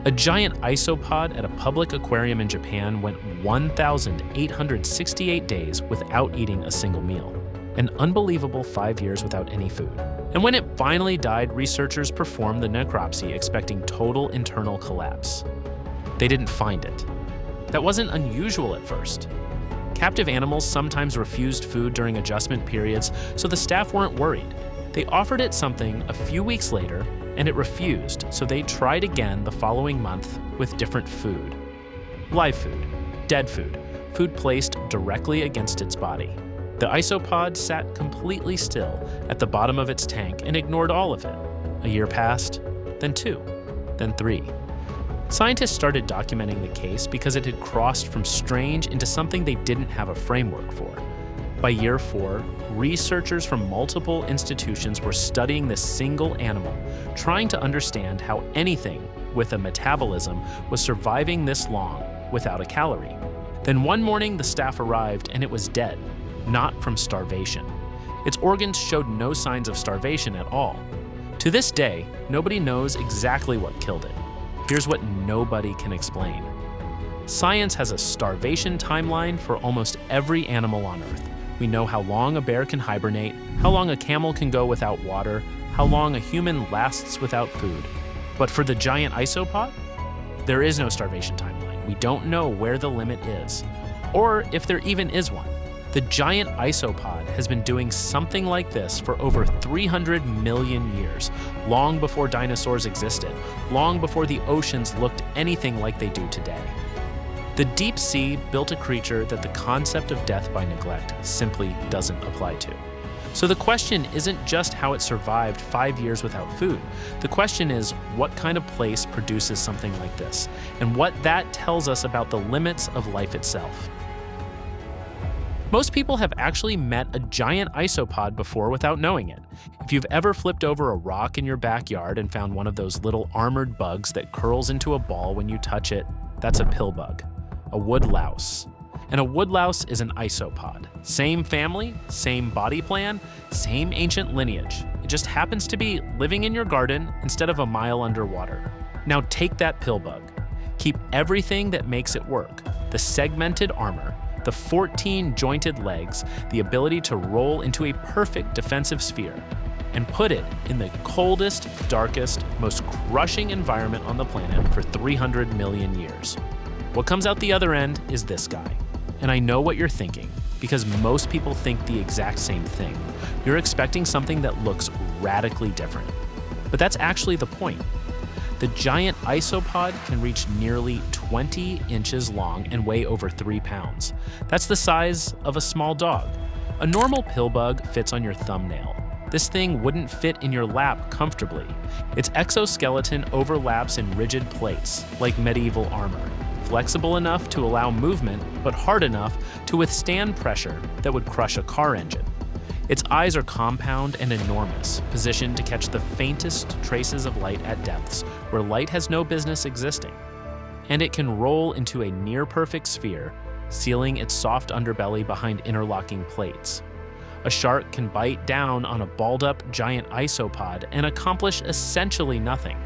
A giant isopod at a public aquarium in Japan went 1,868 days without eating a single meal. An unbelievable 5 years without any food. And when it finally died, researchers performed the necropsy expecting total internal collapse. They didn't find it. That wasn't unusual at first. Captive animals sometimes refused food during adjustment periods, so the staff weren't worried. They offered it something a few weeks later, and it refused, so they tried again the following month with different food. Live food, dead food, food placed directly against its body. The isopod sat completely still at the bottom of its tank and ignored all of it. A year passed, then 2, then 3. Scientists started documenting the case because it had crossed from strange into something they didn't have a framework for. By year 4, researchers from multiple institutions were studying this single animal, trying to understand how anything with a metabolism was surviving this long without a calorie. Then one morning, the staff arrived and it was dead. Not from starvation. Its organs showed no signs of starvation at all. To this day, nobody knows exactly what killed it. Here's what nobody can explain. Science has a starvation timeline for almost every animal on Earth. We know how long a bear can hibernate, how long a camel can go without water, how long a human lasts without food. But for the giant isopod, there is no starvation timeline. We don't know where the limit is, or if there even is one. The giant isopod has been doing something like this for over 300 million years, long before dinosaurs existed, long before the oceans looked anything like they do today. The deep sea built a creature that the concept of death by neglect simply doesn't apply to. So the question isn't just how it survived 5 years without food. The question is, what kind of place produces something like this, and what that tells us about the limits of life itself. Most people have actually met a giant isopod before without knowing it. If you've ever flipped over a rock in your backyard and found one of those little armored bugs that curls into a ball when you touch it, that's a pill bug, a wood louse. And a wood louse is an isopod. Same family, same body plan, same ancient lineage. It just happens to be living in your garden instead of a mile underwater. Now take that pill bug. Keep everything that makes it work, the segmented armor, the 14 jointed legs, the ability to roll into a perfect defensive sphere, and put it in the coldest, darkest, most crushing environment on the planet for 300 million years. What comes out the other end is this guy. And I know what you're thinking, because most people think the exact same thing. You're expecting something that looks radically different. But that's actually the point. The giant isopod can reach nearly 20 inches long and weigh over 3 pounds. That's the size of a small dog. A normal pill bug fits on your thumbnail. This thing wouldn't fit in your lap comfortably. Its exoskeleton overlaps in rigid plates, like medieval armor, flexible enough to allow movement, but hard enough to withstand pressure that would crush a car engine. Its eyes are compound and enormous, positioned to catch the faintest traces of light at depths where light has no business existing. And it can roll into a near-perfect sphere, sealing its soft underbelly behind interlocking plates. A shark can bite down on a balled-up giant isopod and accomplish essentially nothing.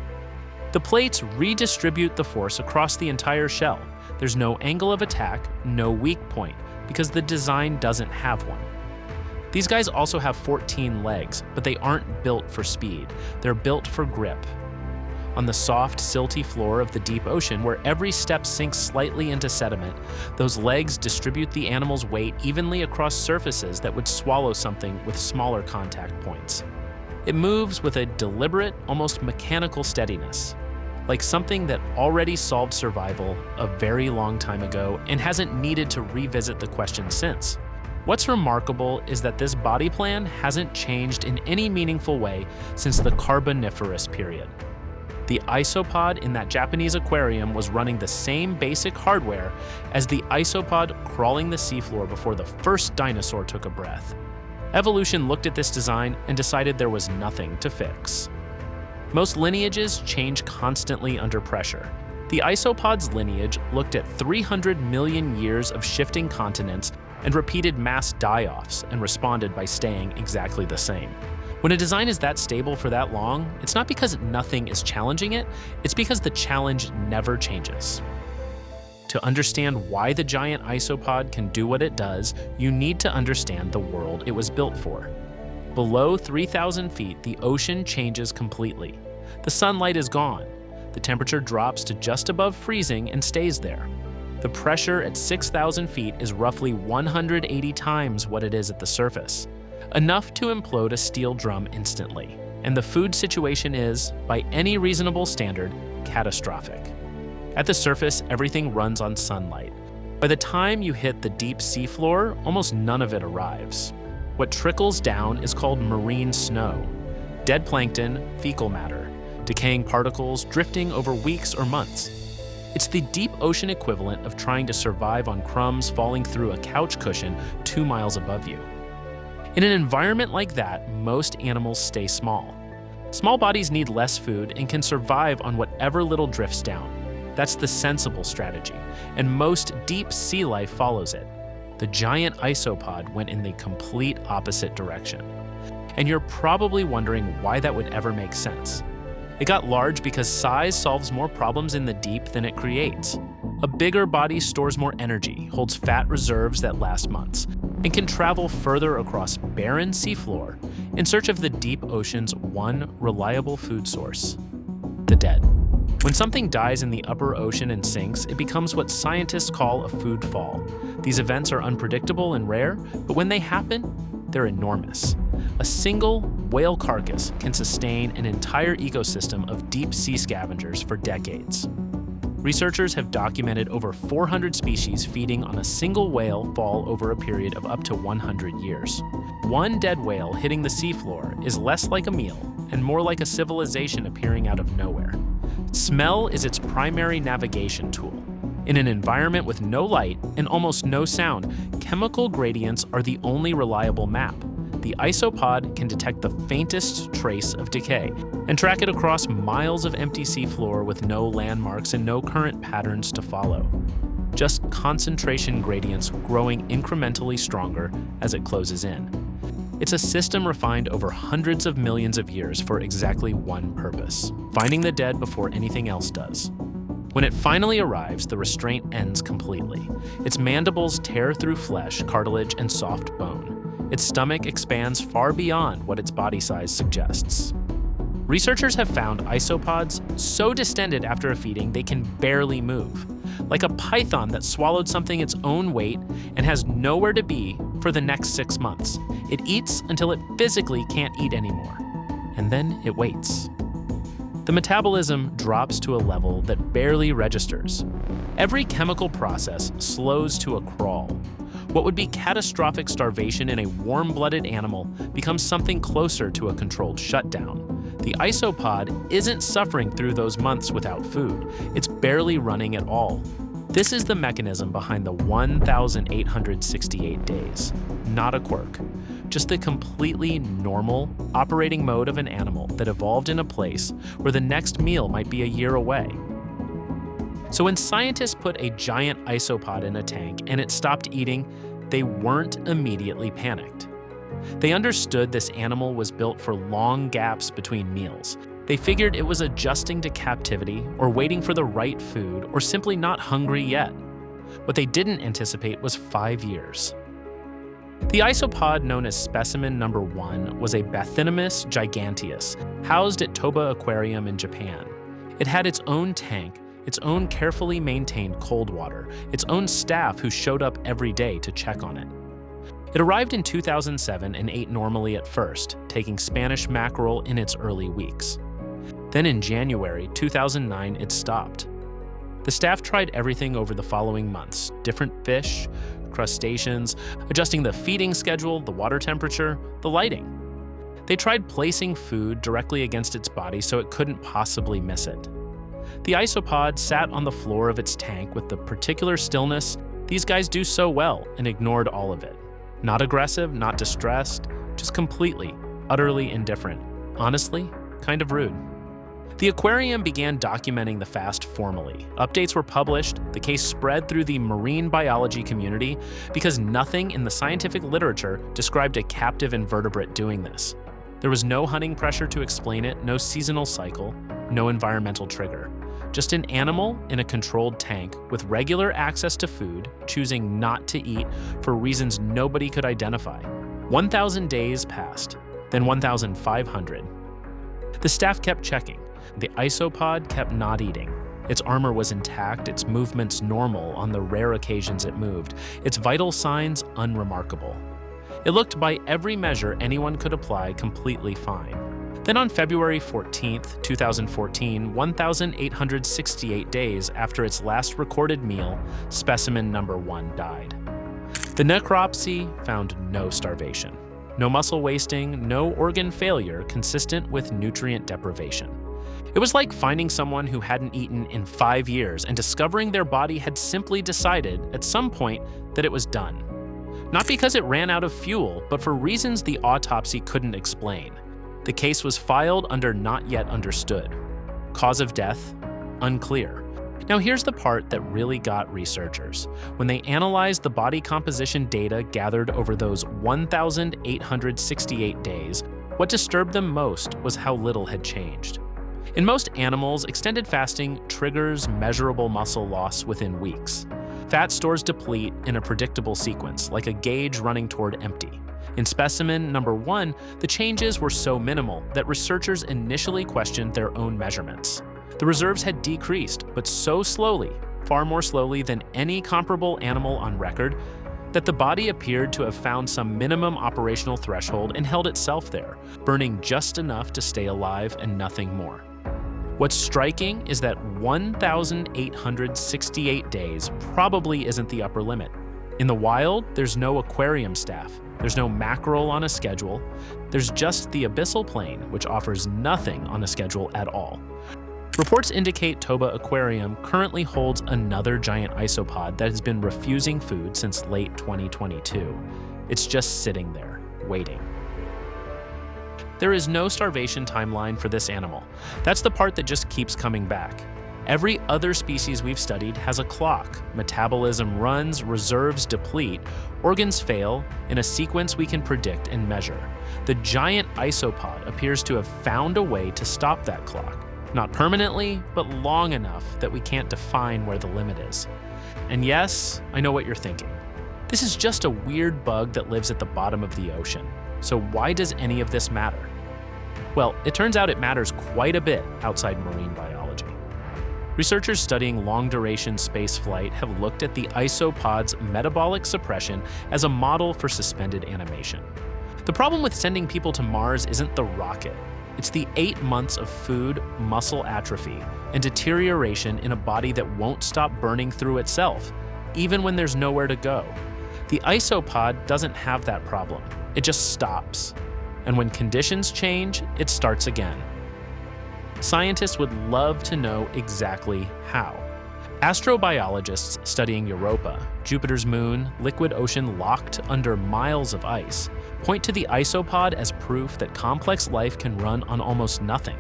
The plates redistribute the force across the entire shell. There's no angle of attack, no weak point, because the design doesn't have one. These guys also have 14 legs, but they aren't built for speed. They're built for grip. On the soft, silty floor of the deep ocean, where every step sinks slightly into sediment, those legs distribute the animal's weight evenly across surfaces that would swallow something with smaller contact points. It moves with a deliberate, almost mechanical steadiness, like something that already solved survival a very long time ago and hasn't needed to revisit the question since. What's remarkable is that this body plan hasn't changed in any meaningful way since the Carboniferous period. The isopod in that Japanese aquarium was running the same basic hardware as the isopod crawling the seafloor before the first dinosaur took a breath. Evolution looked at this design and decided there was nothing to fix. Most lineages change constantly under pressure. The isopod's lineage looked at 300 million years of shifting continents and repeated mass die-offs and responded by staying exactly the same. When a design is that stable for that long, it's not because nothing is challenging it, it's because the challenge never changes. To understand why the giant isopod can do what it does, you need to understand the world it was built for. Below 3,000 feet, the ocean changes completely. The sunlight is gone. The temperature drops to just above freezing and stays there. The pressure at 6,000 feet is roughly 180 times what it is at the surface, enough to implode a steel drum instantly. And the food situation is, by any reasonable standard, catastrophic. At the surface, everything runs on sunlight. By the time you hit the deep seafloor, almost none of it arrives. What trickles down is called marine snow, dead plankton, fecal matter, decaying particles drifting over weeks or months. It's the deep ocean equivalent of trying to survive on crumbs falling through a couch cushion 2 miles above you. In an environment like that, most animals stay small. Small bodies need less food and can survive on whatever little drifts down. That's the sensible strategy, and most deep sea life follows it. The giant isopod went in the complete opposite direction. And you're probably wondering why that would ever make sense. It got large because size solves more problems in the deep than it creates. A bigger body stores more energy, holds fat reserves that last months, and can travel further across barren seafloor in search of the deep ocean's one reliable food source: the dead. When something dies in the upper ocean and sinks, it becomes what scientists call a food fall. These events are unpredictable and rare, but when they happen, they're enormous. A single whale carcass can sustain an entire ecosystem of deep sea scavengers for decades. Researchers have documented over 400 species feeding on a single whale fall over a period of up to 100 years. One dead whale hitting the seafloor is less like a meal and more like a civilization appearing out of nowhere. Smell is its primary navigation tool. In an environment with no light and almost no sound, chemical gradients are the only reliable map. The isopod can detect the faintest trace of decay and track it across miles of empty seafloor with no landmarks and no current patterns to follow. Just concentration gradients growing incrementally stronger as it closes in. It's a system refined over hundreds of millions of years for exactly one purpose: finding the dead before anything else does. When it finally arrives, the restraint ends completely. Its mandibles tear through flesh, cartilage, and soft bone. Its stomach expands far beyond what its body size suggests. Researchers have found isopods so distended after a feeding they can barely move, like a python that swallowed something its own weight and has nowhere to be for the next 6 months. It eats until it physically can't eat anymore, and then it waits. The metabolism drops to a level that barely registers. Every chemical process slows to a crawl. What would be catastrophic starvation in a warm-blooded animal becomes something closer to a controlled shutdown. The isopod isn't suffering through those months without food. It's barely running at all. This is the mechanism behind the 1,868 days. Not a quirk, just the completely normal operating mode of an animal that evolved in a place where the next meal might be a year away. So when scientists put a giant isopod in a tank and it stopped eating, they weren't immediately panicked. They understood this animal was built for long gaps between meals. They figured it was adjusting to captivity or waiting for the right food or simply not hungry yet. What they didn't anticipate was 5 years. The isopod known as specimen number 1 was a Bathynomus giganteus, housed at Toba Aquarium in Japan. It had its own tank, its own carefully maintained cold water, its own staff who showed up every day to check on it. It arrived in 2007 and ate normally at first, taking Spanish mackerel in its early weeks. Then in January 2009, it stopped. The staff tried everything over the following months: different fish, crustaceans, adjusting the feeding schedule, the water temperature, the lighting. They tried placing food directly against its body so it couldn't possibly miss it. The isopod sat on the floor of its tank with the particular stillness these guys do so well and ignored all of it. Not aggressive, not distressed, just completely, utterly indifferent. Honestly, kind of rude. The aquarium began documenting the fast formally. Updates were published, the case spread through the marine biology community because nothing in the scientific literature described a captive invertebrate doing this. There was no hunting pressure to explain it, no seasonal cycle, no environmental trigger. Just an animal in a controlled tank with regular access to food, choosing not to eat for reasons nobody could identify. 1,000 days passed, then 1,500. The staff kept checking. The isopod kept not eating. Its armor was intact, its movements normal on the rare occasions it moved, its vital signs unremarkable. It looked by every measure anyone could apply completely fine. Then on February 14, 2014, 1,868 days after its last recorded meal, specimen number 1 died. The necropsy found no starvation, no muscle wasting, no organ failure consistent with nutrient deprivation. It was like finding someone who hadn't eaten in 5 years and discovering their body had simply decided at some point that it was done. Not because it ran out of fuel, but for reasons the autopsy couldn't explain. The case was filed under not yet understood. Cause of death, unclear. Now here's the part that really got researchers. When they analyzed the body composition data gathered over those 1,868 days, what disturbed them most was how little had changed. In most animals, extended fasting triggers measurable muscle loss within weeks. Fat stores deplete in a predictable sequence, like a gauge running toward empty. In specimen number 1, the changes were so minimal that researchers initially questioned their own measurements. The reserves had decreased, but so slowly, far more slowly than any comparable animal on record, that the body appeared to have found some minimum operational threshold and held itself there, burning just enough to stay alive and nothing more. What's striking is that 1,868 days probably isn't the upper limit. In the wild, there's no aquarium staff, there's no mackerel on a schedule, there's just the abyssal plain, which offers nothing on a schedule at all. Reports indicate Toba Aquarium currently holds another giant isopod that has been refusing food since late 2022. It's just sitting there, waiting. There is no starvation timeline for this animal. That's the part that just keeps coming back. Every other species we've studied has a clock. Metabolism runs, reserves deplete, organs fail in a sequence we can predict and measure. The giant isopod appears to have found a way to stop that clock. Not permanently, but long enough that we can't define where the limit is. And yes, I know what you're thinking. This is just a weird bug that lives at the bottom of the ocean. So why does any of this matter? Well, it turns out it matters quite a bit outside marine biology. Researchers studying long-duration spaceflight have looked at the isopod's metabolic suppression as a model for suspended animation. The problem with sending people to Mars isn't the rocket. It's the 8 months of food, muscle atrophy, and deterioration in a body that won't stop burning through itself, even when there's nowhere to go. The isopod doesn't have that problem. It just stops. And when conditions change, it starts again. Scientists would love to know exactly how. Astrobiologists studying Europa, Jupiter's moon, liquid ocean locked under miles of ice, point to the isopod as proof that complex life can run on almost nothing.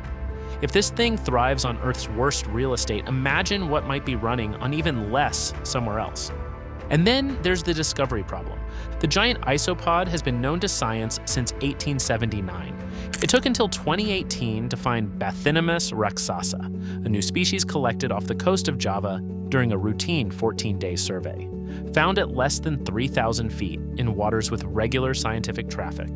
If this thing thrives on Earth's worst real estate, imagine what might be running on even less somewhere else. And then there's the discovery problem. The giant isopod has been known to science since 1879. It took until 2018 to find Bathynomus raxasa, a new species collected off the coast of Java during a routine 14-day survey. Found at less than 3,000 feet in waters with regular scientific traffic.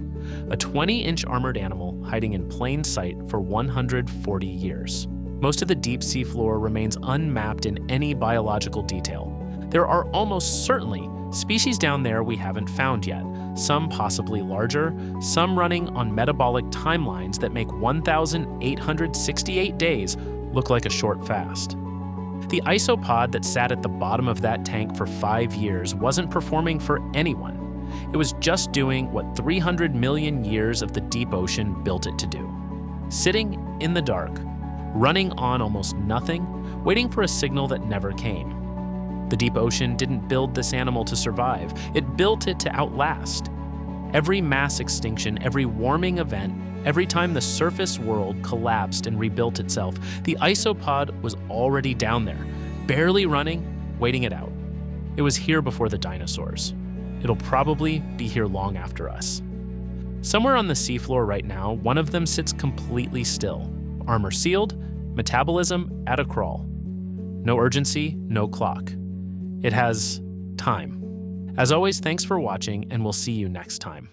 A 20-inch armored animal hiding in plain sight for 140 years. Most of the deep sea floor remains unmapped in any biological detail. There are almost certainly species down there we haven't found yet, some possibly larger, some running on metabolic timelines that make 1,868 days look like a short fast. The isopod that sat at the bottom of that tank for 5 years wasn't performing for anyone. It was just doing what 300 million years of the deep ocean built it to do. Sitting in the dark, running on almost nothing, waiting for a signal that never came. The deep ocean didn't build this animal to survive. It built it to outlast. Every mass extinction, every warming event, every time the surface world collapsed and rebuilt itself, the isopod was already down there, barely running, waiting it out. It was here before the dinosaurs. It'll probably be here long after us. Somewhere on the seafloor right now, one of them sits completely still, armor sealed, metabolism at a crawl. No urgency, no clock. It has time. As always, thanks for watching, and we'll see you next time.